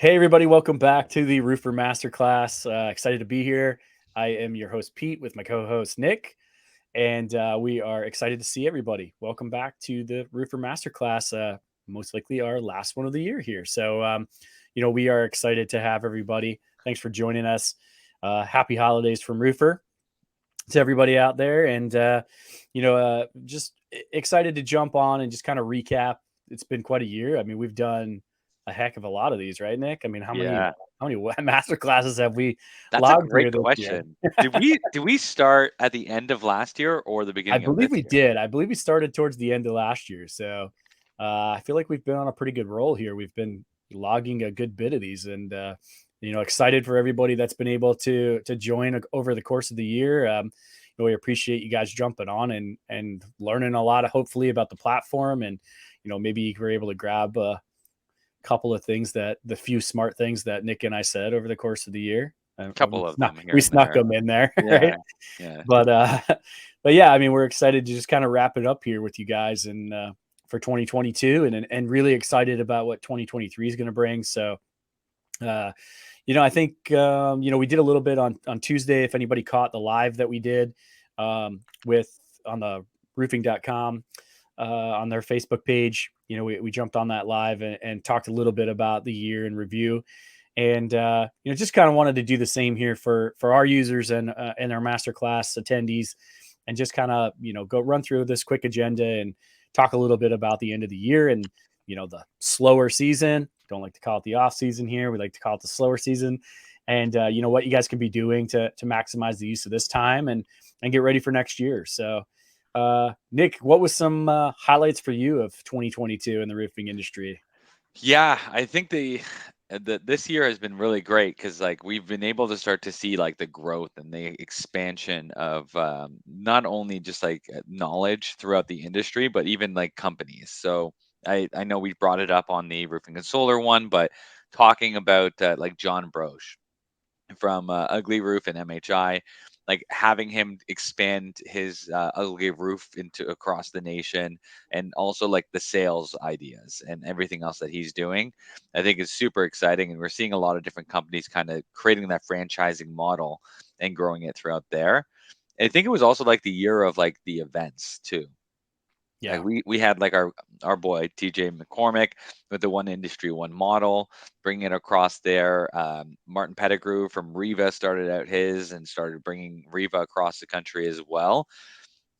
Hey, everybody, welcome back to the Roofr Masterclass. Excited to be here. I am your host, Pete, with my co host, Nick, and we are excited to see everybody. Welcome back to the Roofr Masterclass, most likely our last one of the year here. So, we are excited to have everybody. Thanks for joining us. Happy holidays from Roofr to everybody out there. And, just excited to jump on and just kind of recap. It's been quite a year. I mean, we've done a heck of a lot of these, right, Nick? I mean, Yeah, how many master classes have we that's a logged great here this year? question. Did we start at the end of last year or the I beginning of believe this we year? did. I believe we started towards the end of last year. So I feel like we've been on a pretty good roll here. We've been logging a good bit of these, and excited for everybody that's been able to join over the course of the year. We appreciate you guys jumping on and learning a lot, hopefully, about the platform, and maybe you were able to grab a couple of things, that the few smart things that Nick and I said over the course of the year. Couple of them here We and snuck there. them in there, right? Yeah, yeah, But but yeah, I mean, we're excited to just kind of wrap it up here with you guys, and for 2022, and really excited about what 2023 is going to bring. So uh, I think we did a little bit on Tuesday. If anybody caught the live that we did with on the roofing.com on their Facebook page, we jumped on that live and talked a little bit about the year in review. And just kind of wanted to do the same here for our users and our masterclass attendees, and just kind of go run through this quick agenda and talk a little bit about the end of the year and the slower season. Don't like to call it the off season here. We like to call it the slower season, and what you guys can be doing to maximize the use of this time and get ready for next year. So, Nick, what was some highlights for you of 2022 in the roofing industry? yeah. I think this year has been really great because like we've been able to start to see like the growth and the expansion of not only just like knowledge throughout the industry, but even like companies. So I know we brought it up on the roofing and solar one, but talking about like John Broche from Ugly Roof and MHI, like having him expand his Ugly Roof into across the nation, and also like the sales ideas and everything else that he's doing, I think is super exciting. And we're seeing a lot of different companies kind of creating that franchising model and growing it throughout there. And I think it was also like the year of like the events too. Like Yeah. we had like our boy TJ McCormick with the one industry, one model, bringing it across there. Martin Pettigrew from Riva started out his and started bringing Riva across the country as well.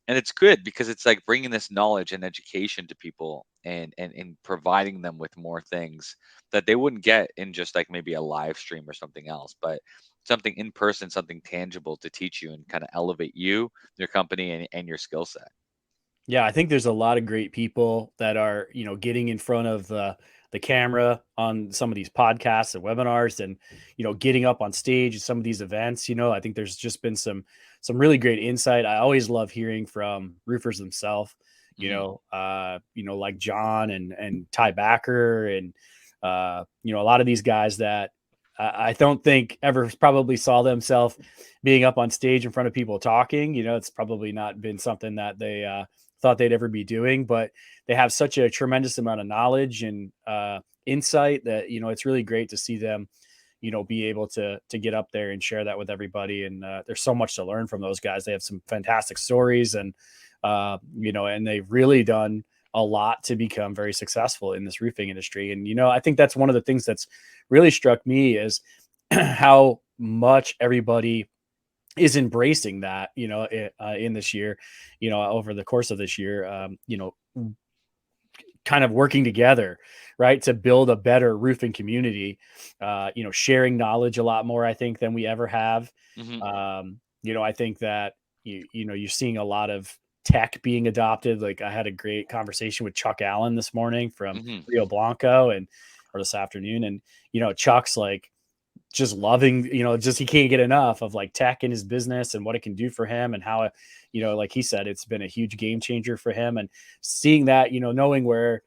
And it's good because it's like bringing this knowledge and education to people and providing them with more things that they wouldn't get in just like maybe a live stream or something else, but something in person, something tangible to teach you and kind of elevate you, your company, and your skill set. Yeah, I think there's a lot of great people that are, getting in front of the camera on some of these podcasts and webinars, and getting up on stage at some of these events. I think there's just been some really great insight. I always love hearing from roofers themselves. Hmm. Like John and Ty Backer, and a lot of these guys that I don't think ever probably saw themselves being up on stage in front of people talking. It's probably not been something that they thought they'd ever be doing, but they have such a tremendous amount of knowledge and insight that it's really great to see them be able to get up there and share that with everybody. And there's so much to learn from those guys. They have some fantastic stories, and and they've really done a lot to become very successful in this roofing industry. And I think that's one of the things that's really struck me is how much everybody is embracing that, in this year, over the course of this year, kind of working together, right, to build a better roofing community, sharing knowledge a lot more, I think, than we ever have. Hmm. I think that you're seeing a lot of tech being adopted. Like, I had a great conversation with Chuck Allen this morning from Hmm. Rio Blanco, or this afternoon, and Chuck's like just loving, just he can't get enough of like tech in his business and what it can do for him, and how like he said, it's been a huge game changer for him. And seeing that, knowing where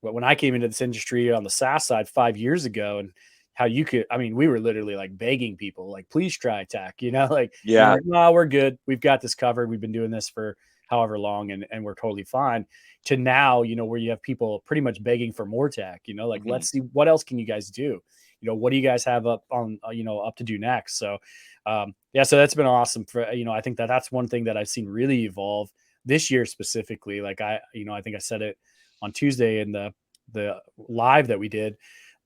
when I came into this industry on the SaaS side 5 years ago, and how you could, I mean, we were literally like begging people, like, please try tech, like, and they're Yeah. like, no, we're good. We've got this covered. We've been doing this for however long, and we're totally fine. To now, where you have people pretty much begging for more tech, like, Hmm. let's see what else can you guys do. what do you guys have up on, up to do next? So, yeah, so that's been awesome for, I think that that's one thing that I've seen really evolve this year specifically. Like I think I said it on Tuesday in the live that we did,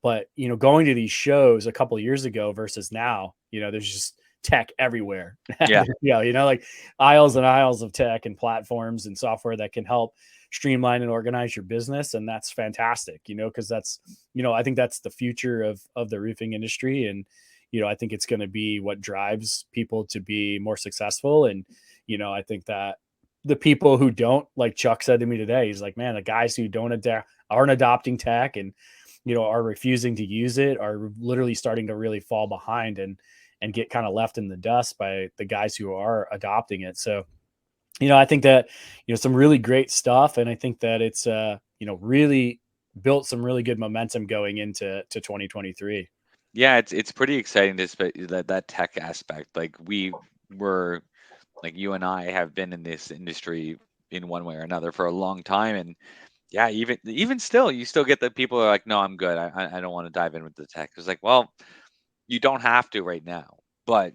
but going to these shows a couple of years ago versus now, there's just tech everywhere. Yeah. Like aisles and aisles of tech and platforms and software that can help streamline and organize your business. And that's fantastic, because that's, I think that's the future of the roofing industry. And, I think it's going to be what drives people to be more successful. And, I think that the people who don't, like Chuck said to me today, he's like, man, the guys who aren't adopting tech and, are refusing to use it are literally starting to really fall behind and get kind of left in the dust by the guys who are adopting it. So, I think that, some really great stuff. And I think that it's, really built some really good momentum going into 2023. Yeah, it's pretty exciting to that tech aspect. Like we were like you and I have been in this industry in one way or another for a long time, and yeah, even still, you still get the people who are like, no, I'm good. I don't want to dive in with the tech. It's like, well, you don't have to right now, but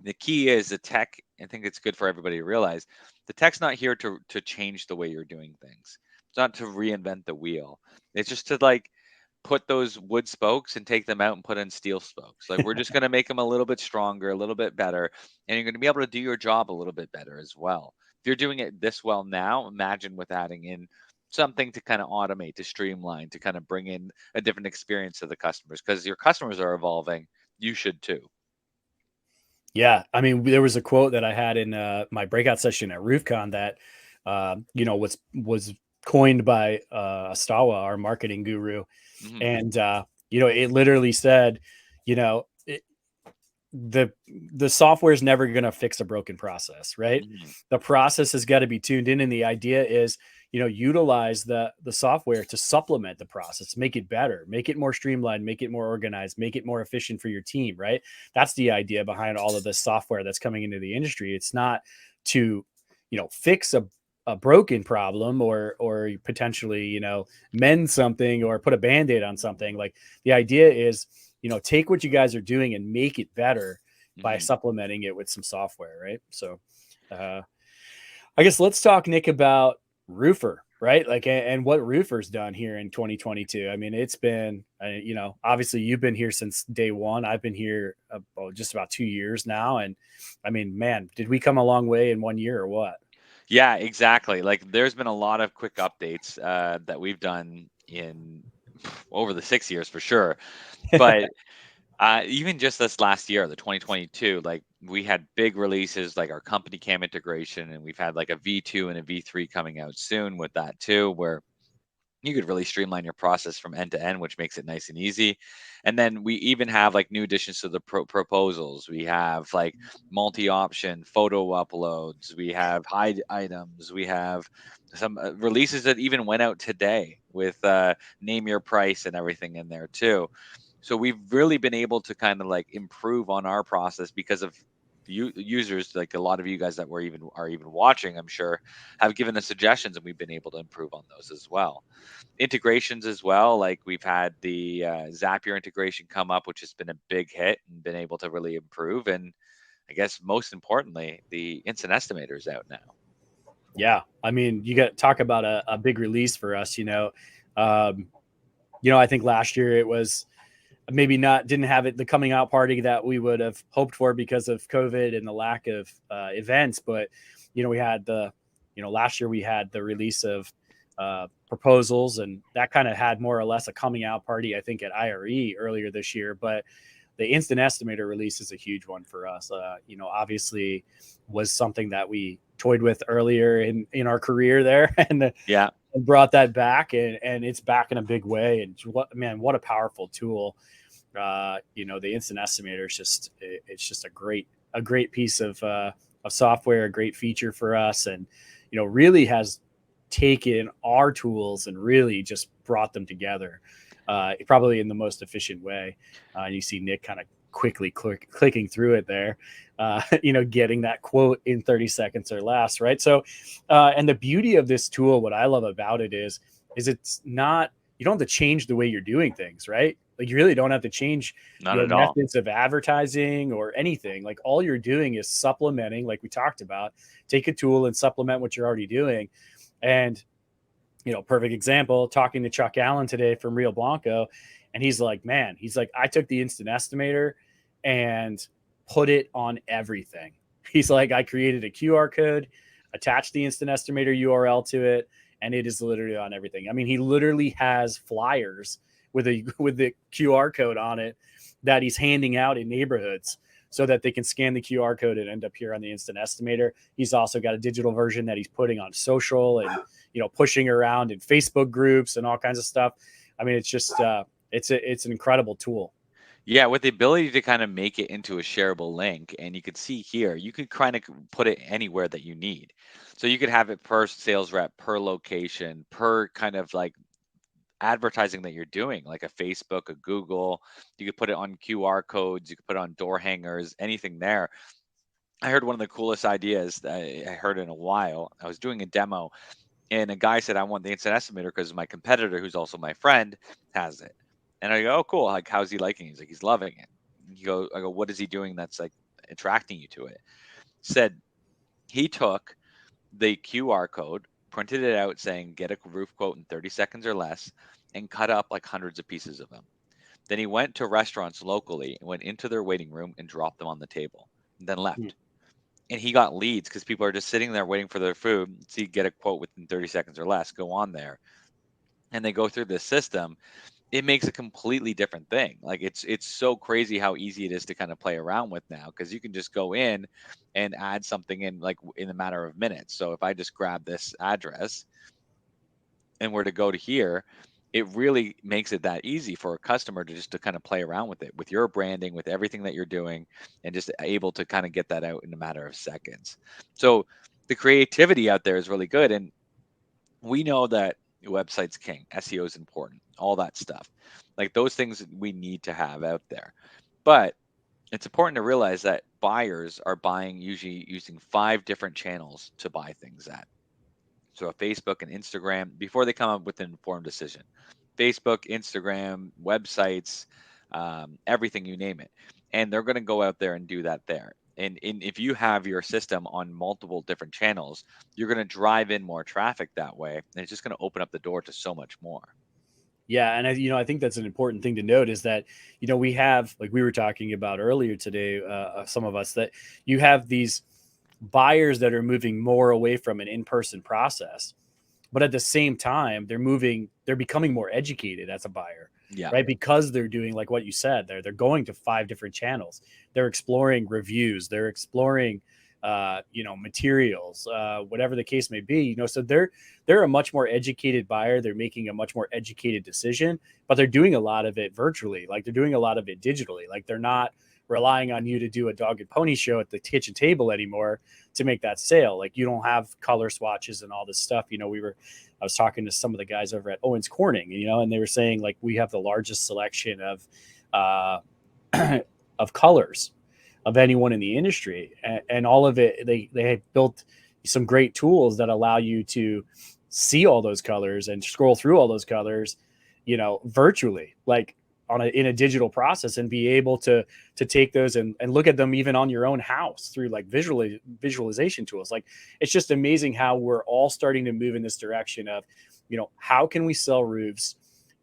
the key is the tech. I think it's good for everybody to realize the tech's not here to change the way you're doing things. It's not to reinvent the wheel. It's just to like put those wood spokes and take them out and put in steel spokes. Like we're just going to make them a little bit stronger, a little bit better, and you're going to be able to do your job a little bit better as well. If you're doing it this well now, imagine with adding in something to kind of automate, to streamline, to kind of bring in a different experience to the customers because your customers are evolving. You should too. Yeah. I mean, there was a quote that I had in my breakout session at RoofCon that, was coined by Astawa, our marketing guru. Hmm. And, it literally said, you know, it, the software is never going to fix a broken process, right? Hmm. The process has got to be tuned in. And the idea is, utilize the software to supplement the process, make it better, make it more streamlined, make it more organized, make it more efficient for your team, right? That's the idea behind all of this software that's coming into the industry. It's not to, fix a broken problem or potentially, mend something or put a band-aid on something. Like the idea is, take what you guys are doing and make it better by Hmm. supplementing it with some software, right? So, I guess let's talk, Nick, about Roofr, right? Like, and what Roofr's done here in 2022. I mean, it's been, obviously you've been here since day one. I've been here just about 2 years now. And I mean, man, did we come a long way in 1 year or what? Yeah, exactly. Like there's been a lot of quick updates that we've done in over the 6 years for sure. But even just this last year, the 2022, like we had big releases like our company cam integration, and we've had like a V2 and a V3 coming out soon with that too, where you could really streamline your process from end to end, which makes it nice and easy. And then we even have like new additions to the proposals. We have like multi-option photo uploads. We have hide items. We have some releases that even went out today with name your price and everything in there too. So we've really been able to kind of like improve on our process because of you users, like a lot of you guys that are even watching, I'm sure, have given us suggestions, and we've been able to improve on those as well. Integrations as well, like we've had the Zapier integration come up, which has been a big hit and been able to really improve. And I guess most importantly, the instant estimator is out now. Yeah. I mean, you got to talk about a big release for us, um, I think last year it was, maybe not didn't have it the coming out party that we would have hoped for because of COVID and the lack of events. But we had last year we had the release of proposals, and that kind of had more or less a coming out party, I think, at IRE earlier this year. But the instant estimator release is a huge one for us. Obviously was something that we toyed with earlier in our career there, and Yeah. brought that back, and it's back in a big way. And what a powerful tool. The instant estimator is it's just a great piece of software, a great feature for us. And, really has taken our tools and really just brought them together, probably in the most efficient way. You see Nick kind of quickly clicking through it there, getting that quote in 30 seconds or less. Right. So, and the beauty of this tool, what I love about it is it's not, you don't have to change the way you're doing things, right? Like you really don't have to change Not your at all. methods of advertising or anything. Like all you're doing is supplementing, like we talked about. Take a tool and supplement what you're already doing. And perfect example, talking to Chuck Allen today from Rio Blanco. And he's like, man, he's like, I took the instant estimator and put it on everything. He's like, I created a QR code, attached the instant estimator URL to it, and it is literally on everything. I mean, he literally has flyers with the QR code on it that he's handing out in neighborhoods so that they can scan the QR code and end up here on the instant estimator. He's also got a digital version that he's putting on social and pushing around in Facebook groups and all kinds of stuff. I mean, it's just it's an incredible tool. Yeah, with the ability to kind of make it into a shareable link, and you could see here, you could kind of put it anywhere that you need. So you could have it per sales rep, per location, per kind of like advertising that you're doing, like a Facebook, a Google. You could put it on QR codes, you could put it on door hangers, anything there. I heard one of the coolest ideas that I heard in a while. I was doing a demo, and a guy said, I want the instant estimator because my competitor, who's also my friend, has it. And I go, oh, cool. Like, how's he liking it? He's like, he's loving it. I go, what is he doing that's like attracting you to it? Said he took the QR code, printed it out saying, get a roof quote in 30 seconds or less, and cut up like hundreds of pieces of them. Then he went to restaurants locally and went into their waiting room and dropped them on the table, and then Hmm. left. And he got leads because people are just sitting there waiting for their food. See, get a quote within 30 seconds or less, go on there. And they go through this system. It makes a completely different thing. Like it's so crazy how easy it is to kind of play around with now because you can just go in and add something in like in a matter of minutes. So if I just grab this address and were to go to here, it really makes it that easy for a customer to just to kind of play around with it, with your branding, with everything that you're doing, and just able to kind of get that out in a matter of seconds. So the creativity out there is really good. And we know that website's king, SEO is important, all that stuff. Like those things we need to have out there. But it's important to realize that buyers are buying usually using 5 different channels to buy things at. So a Facebook and Instagram before they come up with an informed decision. Facebook, Instagram, websites, everything you name it, and they're going to go out there and do that there. And if you have your system on multiple different channels, you're going to drive in more traffic that way, and it's just going to open up the door to so much more. Yeah, and I think that's an important thing to note is that we have, like we were talking about earlier today, some of us, that you have these buyers that are moving more away from an in-person process, but at the same time they're becoming more educated as a buyer, Yeah, right? Because they're doing like what you said, they're going to 5 different channels, they're exploring reviews, they're exploring materials, whatever the case may be, so they're a much more educated buyer, they're making a much more educated decision, but they're doing a lot of it virtually, like they're doing a lot of it digitally, like they're not relying on you to do a dog and pony show at the kitchen table anymore to make that sale. Like you don't have color swatches and all this stuff. I was talking to some of the guys over at Owens Corning, and they were saying like we have the largest selection of uh, of colors of anyone in the industry, and all of it. They have built some great tools that allow you to see all those colors and scroll through all those colors, virtually, like in a digital process, and be able to take those and look at them even on your own house through like visualization tools. Like it's just amazing how we're all starting to move in this direction of, how can we sell roofs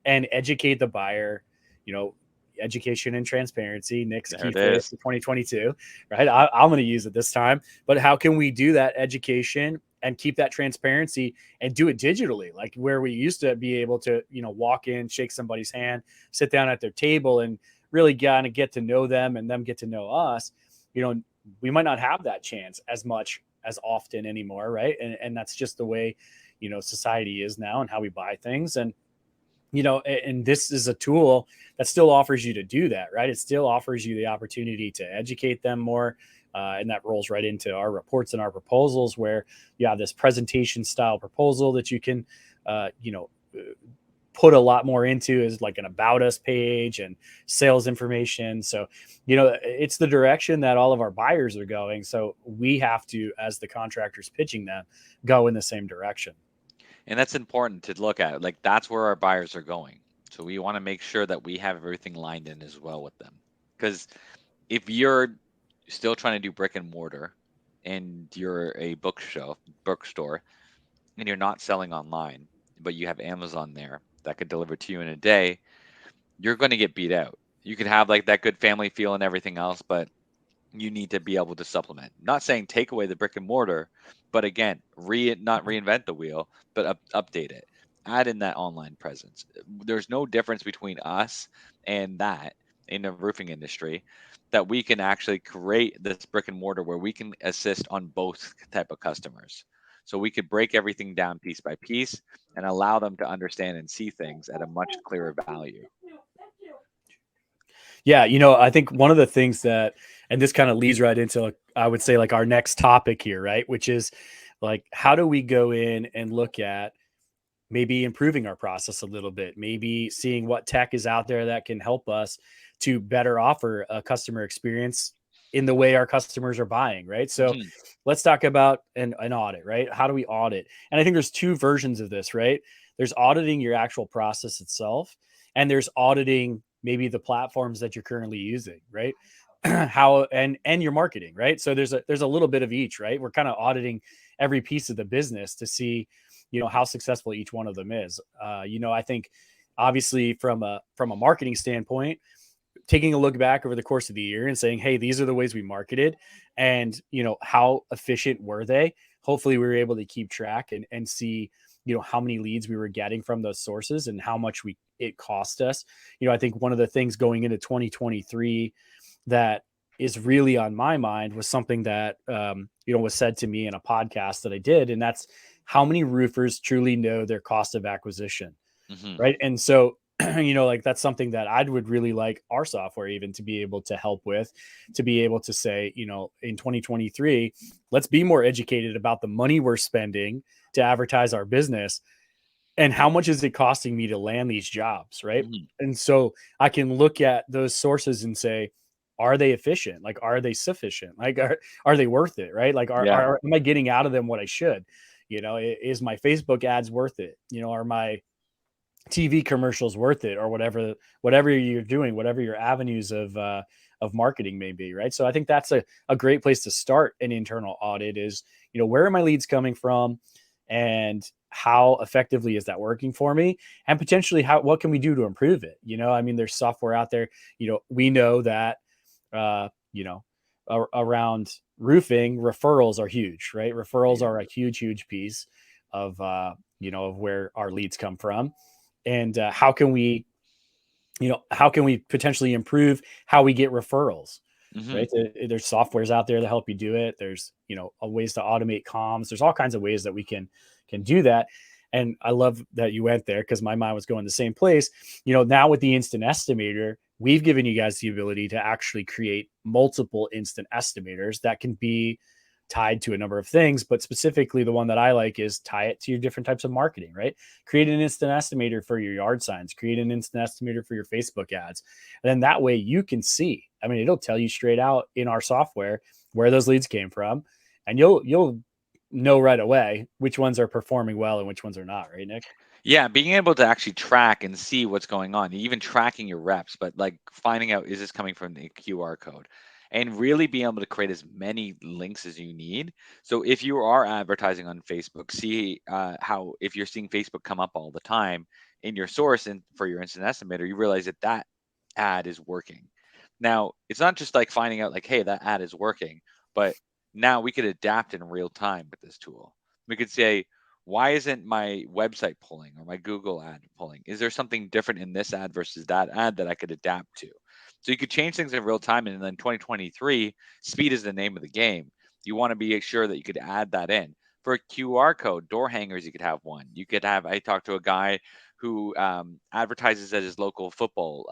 and educate the buyer, you know, education and transparency, Nick's there key it phrase is. for 2022, right? I'm going to use it this time, but how can we do that education and keep that transparency and do it digitally, like where we used to be able to, walk in, shake somebody's hand, sit down at their table and really kind of get to know them and them get to know us. We might not have that chance as much as often anymore, right? And that's just the way, society is now and how we buy things. And this is a tool that still offers you to do that, right? It still offers you the opportunity to educate them more. And that rolls right into our reports and our proposals, where you have this presentation style proposal that you can, uh, you know, put a lot more into, is like an about us page and sales information. So, it's the direction that all of our buyers are going. So we have to, as the contractors pitching them, go in the same direction. And that's important to look at. Like that's where our buyers are going. So we want to make sure that we have everything lined in as well with them. Because if you're still trying to do brick and mortar and you're a bookstore, and you're not selling online, but you have Amazon there that could deliver to you in a day, you're going to get beat out. You could have like that good family feel and everything else, but you need to be able to supplement. Not saying take away the brick and mortar, but again, not reinvent the wheel, but update it. Add in that online presence. There's no difference between us and that in the roofing industry that we can actually create this brick and mortar where we can assist on both type of customers. So we could break everything down piece by piece and allow them to understand and see things at a much clearer value. Yeah, I think one of the things that, and this kind of leads right into, like, I would say, like our next topic here, right? Which is like, how do we go in and look at maybe improving our process a little bit, maybe seeing what tech is out there that can help us to better offer a customer experience in the way our customers are buying, right? So Hmm. let's talk about an audit, right? How do we audit? And I think there's two versions of this, right? There's auditing your actual process itself, and there's auditing maybe the platforms that you're currently using, right? How and your marketing, right? So there's a little bit of each, right? We're kind of auditing every piece of the business to see, how successful each one of them is. I think obviously from a marketing standpoint, taking a look back over the course of the year and saying, hey, these are the ways we marketed, and how efficient were they. Hopefully we were able to keep track and see how many leads we were getting from those sources and how much we it cost us. I think one of the things going into 2023 that is really on my mind was something that was said to me in a podcast that I did, and that's how many roofers truly know their cost of acquisition, Hmm. right? And so like that's something that I would really like our software even to be able to help with, to be able to say, in 2023, let's be more educated about the money we're spending to advertise our business, and how much is it costing me to land these jobs, right? Hmm. And so I can look at those sources and say, are they efficient? Like, are they sufficient? Like, are they worth it? Right? Like, Yeah. am I getting out of them what I should? Is my Facebook ads worth it? Are my TV commercials worth it, or whatever you're doing, whatever your avenues of marketing may be, right? So I think that's a great place to start an internal audit is, where are my leads coming from, and how effectively is that working for me, and potentially what can we do to improve it? I mean, there's software out there. We know that uh, you know around roofing, referrals are huge, right? Referrals Yeah. are a huge piece of of where our leads come from, and how can we potentially improve how we get referrals, Hmm. right? There's softwares out there that help you do it. There's ways to automate comms. There's all kinds of ways that we can do that. And I love that you went there, because my mind was going the same place. Now with the instant estimator, we've given you guys the ability to actually create multiple instant estimators that can be tied to a number of things, but specifically the one that I like is tie it to your different types of marketing, right? Create an instant estimator for your yard signs, create an instant estimator for your Facebook ads. And then that way you can see, I mean, it'll tell you straight out in our software where those leads came from. And you'll know right away which ones are performing well and which ones are not, right, Nick? Yeah, being able to actually track and see what's going on, even tracking your reps, but like finding out is this coming from the QR code and really being able to create as many links as you need. So if you are advertising on Facebook, see how if you're seeing Facebook come up all the time in your source and for your instant estimator, you realize that that ad is working. Now, it's not just like finding out like, hey, that ad is working, but now we could adapt in real time with this tool. We could say, why isn't my website pulling or my Google ad pulling? Is there something different in this ad versus that ad that I could adapt to? So you could change things in real time. And then 2023, speed is the name of the game. You want to be sure that you could add that in. For a QR code, door hangers, you could have one. You could have, I talked to a guy who advertises at his local football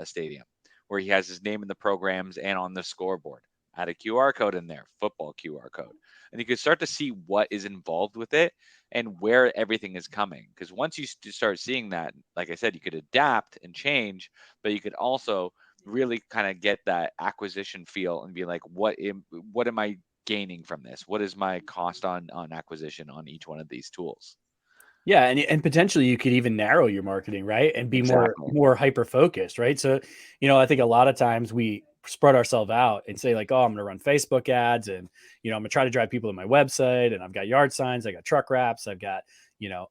stadium where he has his name in the programs and on the scoreboard. Add a QR code in there, football QR code. And you can start to see what is involved with it and where everything is coming. Because once you start seeing that, like I said, you could adapt and change, but you could also really kind of get that acquisition feel and be like, what am I gaining from this? What is my cost on acquisition on each one of these tools? Yeah, and potentially you could even narrow your marketing, right? And be more Exactly. more hyper focused, right? So, I think a lot of times we spread ourselves out and say like, "Oh, I'm going to run Facebook ads and, I'm going to try to drive people to my website and I've got yard signs, I got truck wraps, I've got, you know,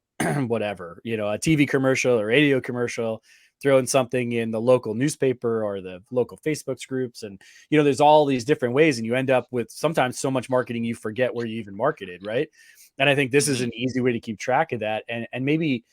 whatever, a TV commercial or radio commercial, throwing something in the local newspaper or the local Facebook's groups and there's all these different ways and you end up with sometimes so much marketing you forget where you even marketed, right? And I think this is Hmm. an easy way to keep track of that. And maybe,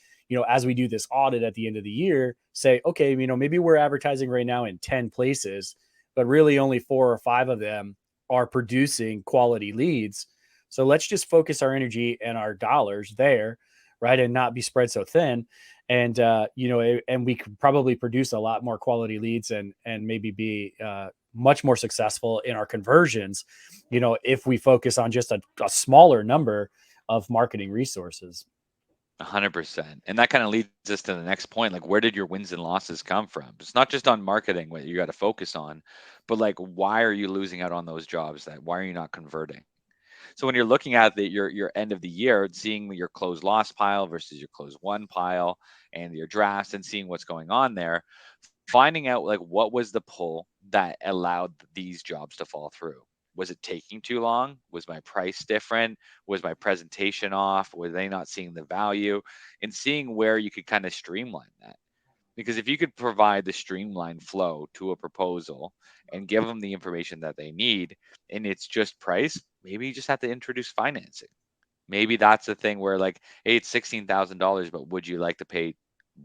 as we do this audit at the end of the year, say, okay, maybe we're advertising right now in 10 places, but really only 4 or 5 of them are producing quality leads. So let's just focus our energy and our dollars there, right? And not be spread so thin. And and we could probably produce a lot more quality leads and maybe be much more successful in our conversions, if we focus on just a smaller number of marketing resources. 100%. And that kind of leads us to the next point. Like, where did your wins and losses come from? It's not just on marketing what you got to focus on, but like, why are you losing out on those jobs? That why are you not converting? So when you're looking at your end of the year, seeing your close loss pile versus your close one pile and your drafts and seeing what's going on there, finding out like what was the pull that allowed these jobs to fall through. Was it taking too long? Was my price different? Was my presentation off? Were they not seeing the value? And seeing where you could kind of streamline that. Because if you could provide the streamlined flow to a proposal and give them the information that they need, and it's just price, maybe you just have to introduce financing. Maybe that's the thing where like, hey, it's $16,000, but would you like to pay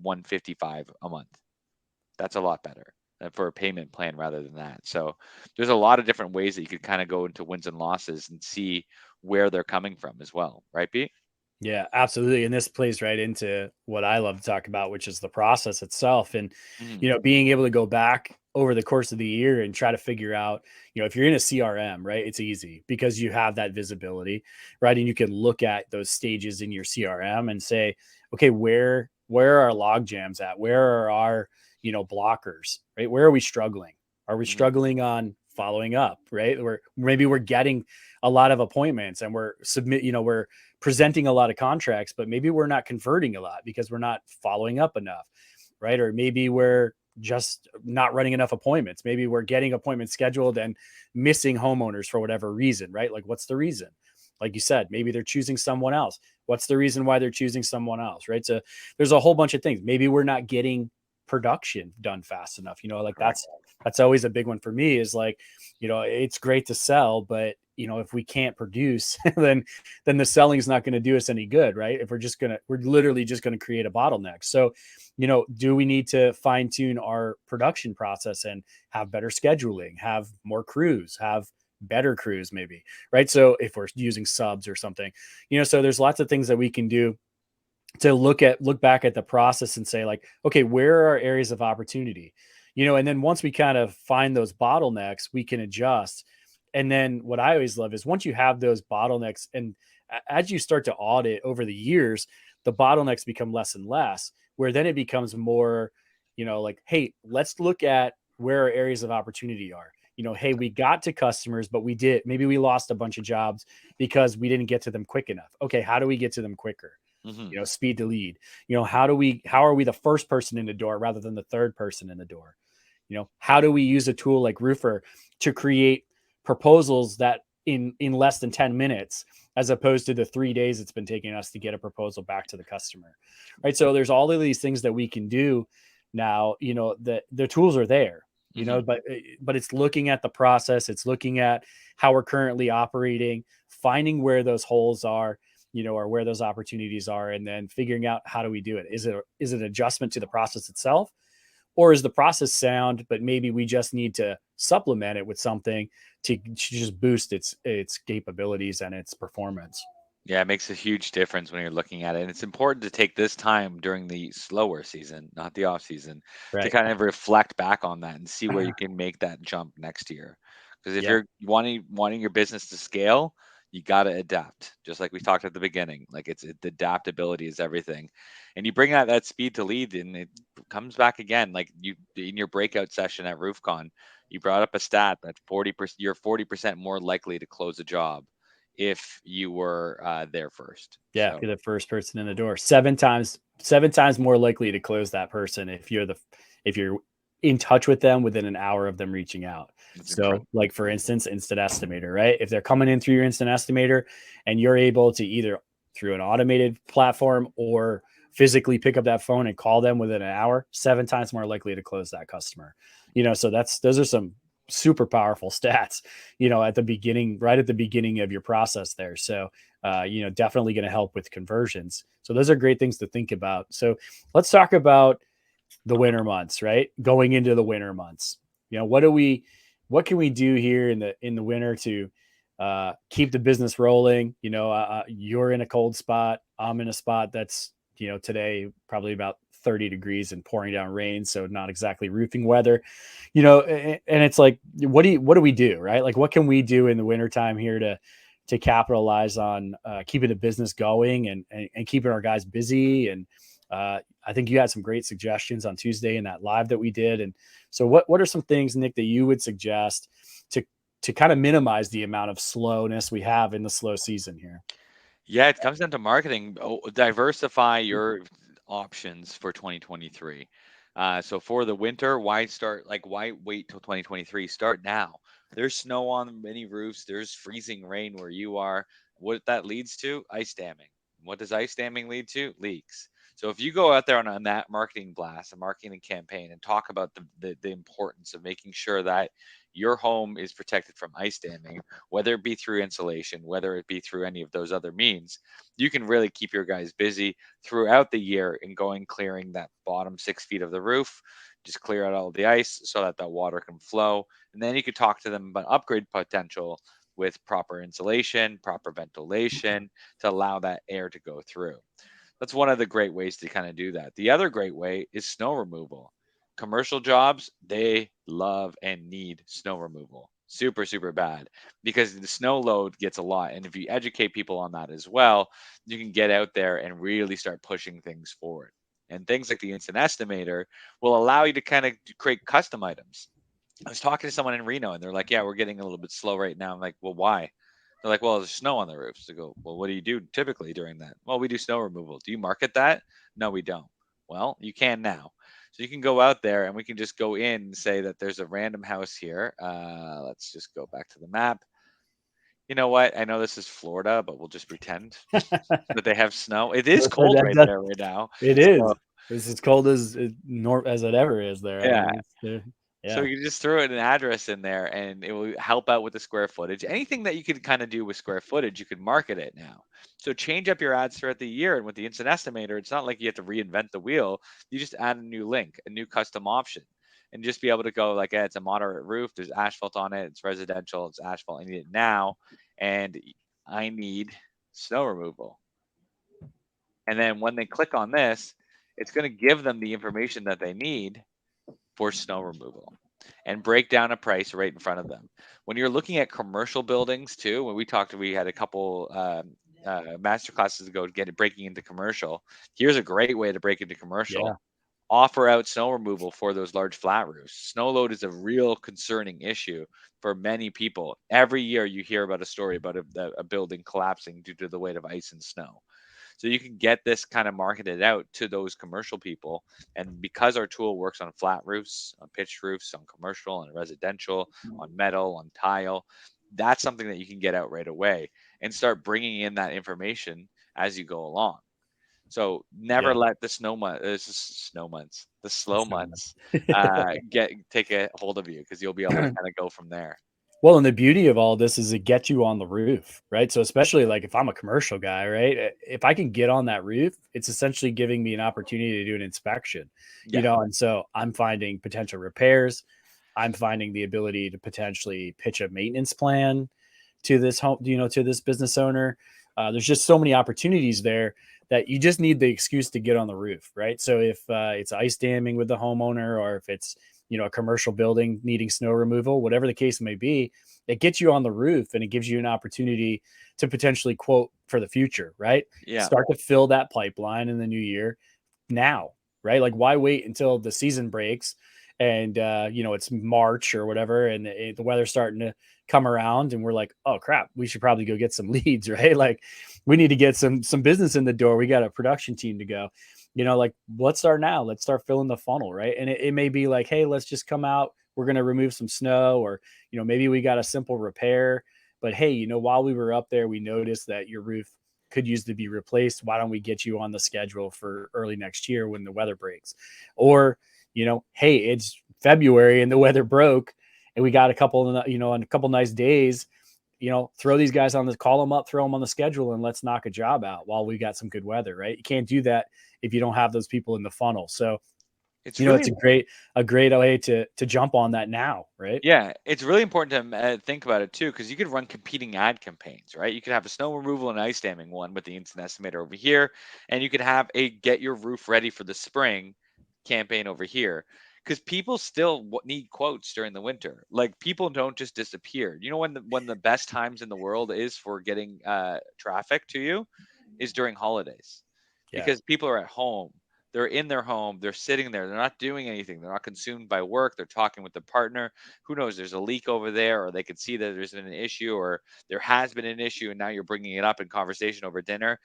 155 a month? That's a lot better for a payment plan rather than that. So there's a lot of different ways that you could kind of go into wins and losses and see where they're coming from as well, right, Pete? Yeah, absolutely. And this plays right into what I love to talk about, which is the process itself. And, Mhm. being able to go back over the course of the year and try to figure out, if you're in a CRM, right, it's easy because you have that visibility, right? And you can look at those stages in your CRM and say, okay, where are our log jams at? Where are our, blockers, right? Where are we struggling? Are we Mhm. struggling on following up, right? Or maybe we're getting a lot of appointments and we're presenting a lot of contracts, but maybe we're not converting a lot because we're not following up enough, right? Or maybe we're just not running enough appointments. Maybe we're getting appointments scheduled and missing homeowners for whatever reason, right? Like, what's the reason? Like you said, maybe they're choosing someone else. What's the reason why they're choosing someone else, right? So there's a whole bunch of things. Maybe we're not getting production done fast enough. Like Correct. that's always a big one for me is like, it's great to sell, but if we can't produce, then the selling is not going to do us any good, right? If we're literally just going to create a bottleneck. So, do we need to fine tune our production process and have better scheduling, have more crews, have better crews, maybe, right? So if we're using subs or something, so there's lots of things that we can do to look back at the process and say like, okay, where are our areas of opportunity, and then once we kind of find those bottlenecks, we can adjust. And then what I always love is once you have those bottlenecks and as you start to audit over the years, the bottlenecks become less and less, where then it becomes more, like, hey, let's look at where our areas of opportunity are. Hey, we got to customers, but maybe we lost a bunch of jobs because we didn't get to them quick enough. Okay, how do we get to them quicker? Mhm. Speed to lead. How are we the first person in the door rather than the third person in the door? How do we use a tool like Roofr to create proposals that in less than 10 minutes as opposed to the 3 days it's been taking us to get a proposal back to the customer, right? So there's all of these things that we can do now, that the tools are there, Mhm. but it's looking at the process, it's looking at how we're currently operating, finding where those holes are, or where those opportunities are, and then figuring out how do we do it. Is it an adjustment to the process itself, or is the process sound, but maybe we just need to supplement it with something to just boost its capabilities and its performance? Yeah, it makes a huge difference when you're looking at it. And it's important to take this time during the slower season, not the off season, to Right. kind of reflect back on that and see where you can make that jump next year. Because if Yeah. you're wanting your business to scale, you got to adapt. Just like we talked at the beginning, like the adaptability is everything. And you bring out that speed to lead, and it comes back again. Like you in your breakout session at RoofCon, you brought up a stat that 40%, you're 40% more likely to close a job if you were there first. Yeah, So you're the first person in the door. Seven times more likely to close that person if you're in touch with them within an hour of them reaching out. it's So, incredible. like for instance, instant estimator, right? If they're coming in through your instant estimator and you're able to either through an automated platform or physically pick up that phone and call them within an hour, 7 times more likely to close that customer. So those are some super powerful stats, at the beginning, right at the beginning of your process there. So definitely going to help with conversions. So those are great things to think about. So let's talk about the winter months, right? Going into the winter months, what can we do here in the winter to keep the business rolling? You're in a cold spot. I'm in a spot that's, today probably about 30 degrees and pouring down rain. So not exactly roofing weather, and it's like, what do we do, right? Like, what can we do in the wintertime here to capitalize on keeping the business going and keeping our guys busy. And I think you had some great suggestions on Tuesday in that live that we did. And so what are some things, Nick, that you would suggest to kind of minimize the amount of slowness we have in the slow season here? Yeah, it comes down to marketing. Diversify your options for 2023. So for the winter, why wait till 2023? Start now. There's snow on many roofs. There's freezing rain where you are. What that leads to? Ice damming. What does ice damming lead to? Leaks. So if you go out there on that marketing blast, a marketing campaign, and talk about the importance of making sure that your home is protected from ice damming, whether it be through insulation, whether it be through any of those other means, you can really keep your guys busy throughout the year and going clearing that bottom 6 feet of the roof. Just clear out all the ice so that that water can flow. And then you could talk to them about upgrade potential with proper insulation, proper ventilation to allow that air to go through. That's one of the great ways to kind of do that. The other great way is snow removal. Commercial jobs, they love and need snow removal. Super, super bad because the snow load gets a lot. And if you educate people on that as well, you can get out there and really start pushing things forward. And things like the instant estimator will allow you to kind of create custom items. I was talking to someone in Reno and they're like, yeah, we're getting a little bit slow right now. I'm like, well, why? They're like, well, there's snow on the roofs. I go, well, what do you do typically during that? Well, we do snow removal. Do you market that? No, we don't. Well, you can now. So you can go out there and we can just go in and say that there's a random house here. Let's just go back to the map. You know what? I know this is Florida, but we'll just pretend that they have snow. It is cold right there right now. It So is. It's as cold as it ever is there. I yeah, mean, so yeah, you just throw an address in there and it will help out with the square footage. Anything that you could kind of do with square footage, you could market it now. So change up your ads throughout the year. And with the instant estimator, it's not like you have to reinvent the wheel. You just add a new link, a new custom option, and just be able to go like, it's a moderate roof. There's asphalt on it. It's residential. It's asphalt. I need it now. And I need snow removal. And then when they click on this, it's going to give them the information that they need for snow removal and break down a price right in front of them. When you're looking at commercial buildings too, when we had a couple master classes ago to get it breaking into commercial. Here's a great way to break into yeah, commercial. Offer out snow removal for those large flat roofs. Snow load is a real concerning issue for many people. Every year you hear about a story about a building collapsing due to the weight of ice and snow. So you can get this kind of marketed out to those commercial people. And because our tool works on flat roofs, on pitched roofs, on commercial and residential, on metal, on tile, that's something that you can get out right away and start bringing in that information as you go along. So never yeah. let the snow months, the slow So months, get take a hold of you because you'll be able to much. kind of go from there. Well, and the beauty of all this is it gets you on the roof, right? So especially like if I'm a commercial guy, right? If I can get on that roof, it's essentially giving me an opportunity to do an inspection, Yeah, and so I'm finding potential repairs. I'm finding the ability to potentially pitch a maintenance plan to this home, to this business owner. There's just so many opportunities there that you just need the excuse to get on the roof, right? So if it's ice damming with the homeowner, or if it's a commercial building needing snow removal, whatever the case may be, it gets you on the roof and it gives you an opportunity to potentially quote for the future, right? yeah, Start to fill that pipeline in the new year now, right? Like why wait until the season breaks and it's March or whatever, and the weather's starting to come around, and we're like, oh crap, we should probably go get some leads, right? Like, we need to get some business in the door. We got a production team to go. Like, let's start now. Let's start filling the funnel, right? And it may be like, hey, let's just come out. We're going to remove some snow, or maybe we got a simple repair. But hey, while we were up there, we noticed that your roof could use to be replaced. Why don't we get you on the schedule for early next year when the weather breaks? Or, hey, it's February and the weather broke, and we got a couple, on a couple nice days, throw these guys on the, call them up, throw them on the schedule, and let's knock a job out while we got some good weather, right? You can't do that if you don't have those people in the funnel. So, It's really it's a great way to jump on that now, right? Yeah, it's really important to think about it too, because you could run competing ad campaigns, right? You could have a snow removal and ice damming one with the instant estimator over here, and you could have a get your roof ready for the spring campaign over here, because people still need quotes during the winter. Like, people don't just disappear. You know when the best times in the world is for getting traffic to you is during holidays, Yeah. because people are at home. They're in their home, they're sitting there, they're not doing anything, they're not consumed by work, they're talking with the partner. Who knows, there's a leak over there, or they could see that there's been an issue, or there has been an issue, and now you're bringing it up in conversation over dinner.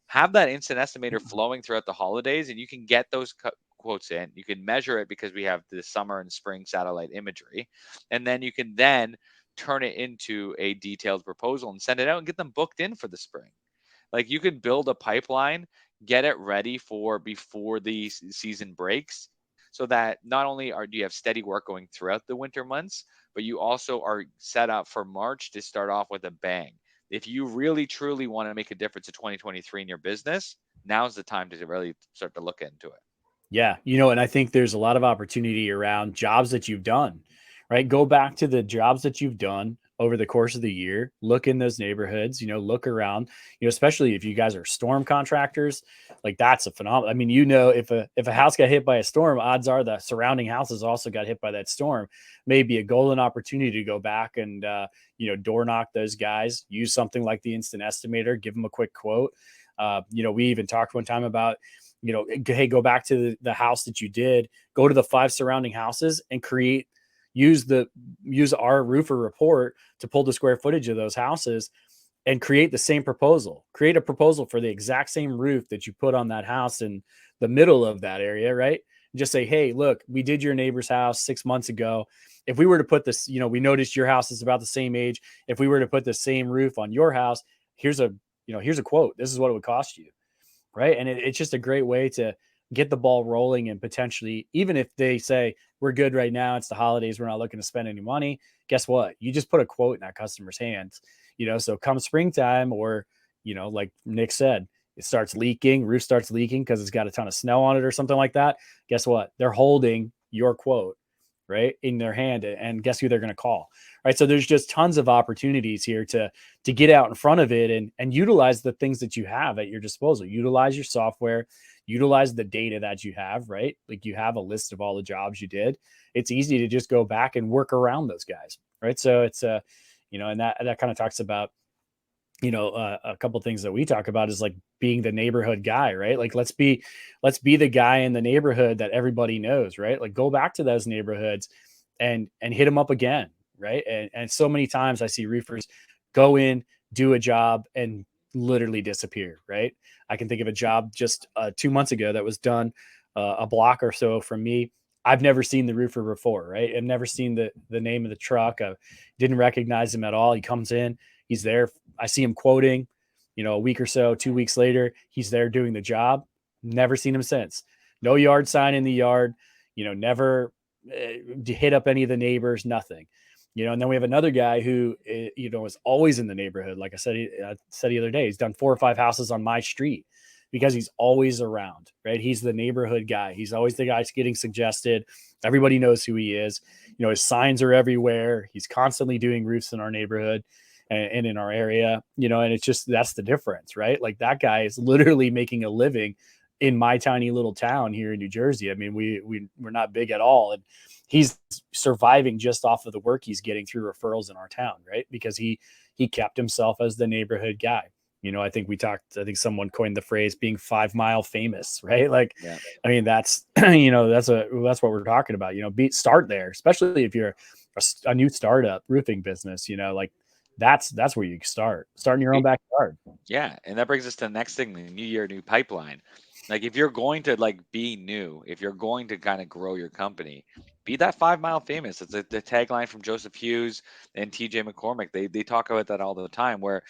Have that instant estimator flowing throughout the holidays, and you can get those quotes in. You can measure it because we have the summer and spring satellite imagery, and then you can then turn it into a detailed proposal and send it out and get them booked in for the spring. Like, you could build a pipeline, get it ready for before the season breaks, so that not only do you have steady work going throughout the winter months, but you also are set up for March to start off with a bang. If you really truly want to make a difference in 2023 in your business, now's the time to really start to look into it. Yeah, and I think there's a lot of opportunity around jobs that you've done, right? Go back to the jobs that you've done over the course of the year. Look in those neighborhoods, look around, especially if you guys are storm contractors, like that's a phenomenal. I mean, if a house got hit by a storm, odds are the surrounding houses also got hit by that storm. Maybe a golden opportunity to go back and door knock those guys, use something like the instant estimator, give them a quick quote. We even talked one time about hey, go back to the house that you did, go to the 5 surrounding houses and use our roofer report to pull the square footage of those houses and create the same proposal. Create a proposal for the exact same roof that you put on that house in the middle of that area, right? And just say, hey, look, we did your neighbor's house 6 months ago. If we were to put this, we noticed your house is about the same age. If we were to put the same roof on your house, here's a quote. This is what it would cost you, right? And it's just a great way to get the ball rolling, and potentially, even if they say we're good right now, it's the holidays, we're not looking to spend any money, guess what? You just put a quote in that customer's hands, so come springtime, or, like Nick said, it starts leaking, roof starts leaking because it's got a ton of snow on it or something like that. Guess what? They're holding your quote, right, in their hand, and guess who they're going to call, right? So there's just tons of opportunities here to get out in front of it, and utilize the things that you have at your disposal. Utilize your software, utilize the data that you have, right? Like, you have a list of all the jobs you did. It's easy to just go back and work around those guys, right? So it's and that kind of talks about a couple of things that we talk about is like being the neighborhood guy, right? Like, let's be the guy in the neighborhood that everybody knows, right? Like, go back to those neighborhoods and hit them up again, right? And so many times I see roofers go in, do a job, and literally disappear, right? I can think of a job just 2 months ago that was done a block or so from me. I've never seen the roofer before, right? I've never seen the name of the truck. I didn't recognize him at all. He comes in, he's there. I see him quoting, a week or so, 2 weeks later, he's there doing the job. Never seen him since. No yard sign in the yard, never hit up any of the neighbors, nothing. And then we have another guy who, is always in the neighborhood. Like I said the other day, he's done 4 or 5 houses on my street because he's always around, right? He's the neighborhood guy. He's always the guy getting suggested. Everybody knows who he is. His signs are everywhere. He's constantly doing roofs in our neighborhood and in our area, and it's just, that's the difference, right? Like, that guy is literally making a living in my tiny little town here in New Jersey. I mean, we're not big at all. And he's surviving just off of the work he's getting through referrals in our town, right? Because he kept himself as the neighborhood guy. I think I think someone coined the phrase being 5 mile famous, right? Like, Yeah. I mean, that's, that's what we're talking about, start there, especially if you're a new startup roofing business, like that's where you start in your own backyard. Yeah, and that brings us to the next thing, the new year, new pipeline. Like if you're going to like be new, if you're going to kind of grow your company, be that 5 mile famous. It's the tagline from Joseph Hughes and TJ McCormick. They talk about that all the time, where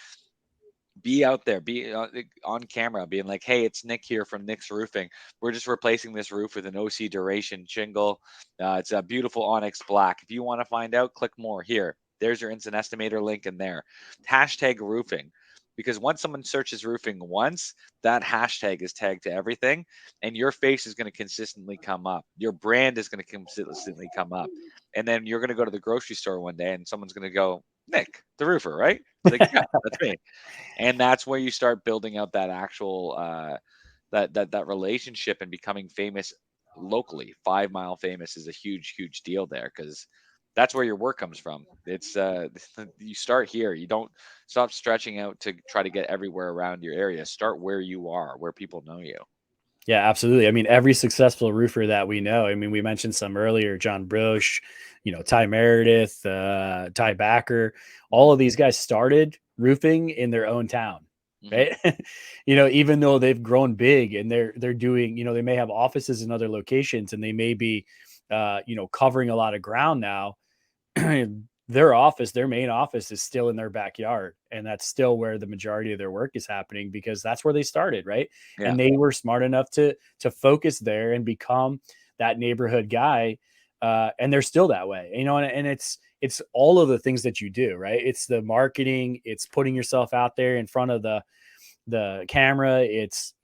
be out there, be on camera, being like, "Hey, it's Nick here from Nick's Roofing. We're just replacing this roof with an OC duration shingle. It's a beautiful onyx black. If you want to find out, click more here. There's your instant estimator link in there. Hashtag roofing." Because once someone searches roofing once, that hashtag is tagged to everything, and your face is going to consistently come up. Your brand is going to consistently come up. And then you're going to go to the grocery store one day and someone's going to go, "Nick, the roofer, right?" It's like, "Yeah, that's me." And that's where you start building out that actual that relationship and becoming famous locally. 5 mile famous is a huge deal there, because that's where your work comes from. It's you start here. You don't stop stretching out to try to get everywhere around your area. Start where you are, where people know you. Yeah, absolutely. I mean, every successful roofer that we know, I mean, we mentioned some earlier, John Broche, Ty Meredith, Ty Backer, Hmm. all of these guys started roofing in their own town, Hmm. right? Even though they've grown big and they're doing, they may have offices in other locations and they may be, covering a lot of ground now. Their main office is still in their backyard. And that's still where the majority of their work is happening because that's where they started. Right. Yeah. And they were smart enough to focus there and become that neighborhood guy. And they're still that way, and it's all of the things that you do, right? It's the marketing, it's putting yourself out there in front of the camera, it's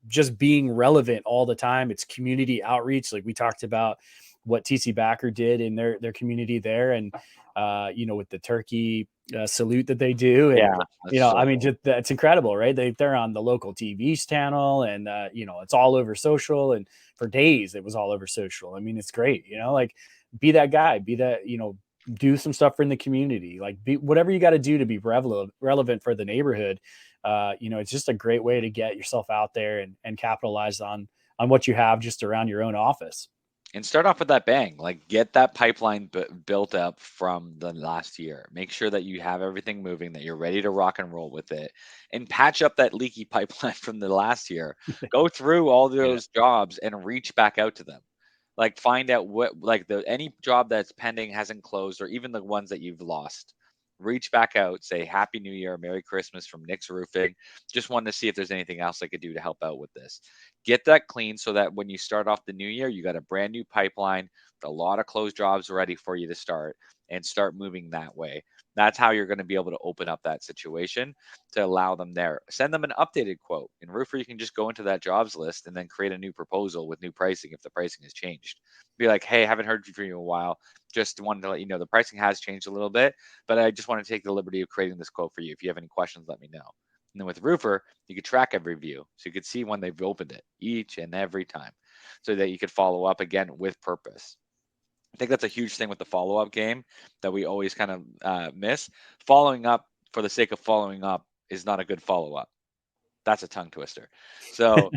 just being relevant all the time, it's community outreach, like we talked about what TC Backer did in their community there, and with the turkey salute that they do, and Yeah. That's so I mean, cool. just that's incredible, right? They're on the local TV channel, and it's all over social, and for days it was all over social. I mean, it's great, like be that guy, be that, do some stuff for in the community, like be whatever you got to do to be relevant for the neighborhood. It's just a great way to get yourself out there and capitalize on what you have just around your own office. And start off with that bang. Like get that pipeline built up from the last year. Make sure that you have everything moving, that you're ready to rock and roll with it, and patch up that leaky pipeline from the last year. Go through all Yeah. those jobs and reach back out to them. Like find out what, like, the any job that's pending hasn't closed, or even the ones that you've lost. Reach back out, say Happy New Year, Merry Christmas from Nick's Roofing. Just wanted to see if there's anything else I could do to help out with this. Get that clean so that when you start off the new year, you got a brand new pipeline, a lot of closed jobs ready for you to start, and start moving that way. That's how you're going to be able to open up that situation to allow them there. Send them an updated quote. In Roofr, you can just go into that jobs list and then create a new proposal with new pricing if the pricing has changed. Be like, "Hey, haven't heard from you in a while. Just wanted to let you know the pricing has changed a little bit, but I just want to take the liberty of creating this quote for you. If you have any questions, let me know." And then with Roofr, you could track every view. So you could see when they've opened it each and every time, so that you could follow up again with purpose. I think that's a huge thing with the follow up game that we always kind of miss. Following up for the sake of following up is not a good follow up. That's a tongue twister. So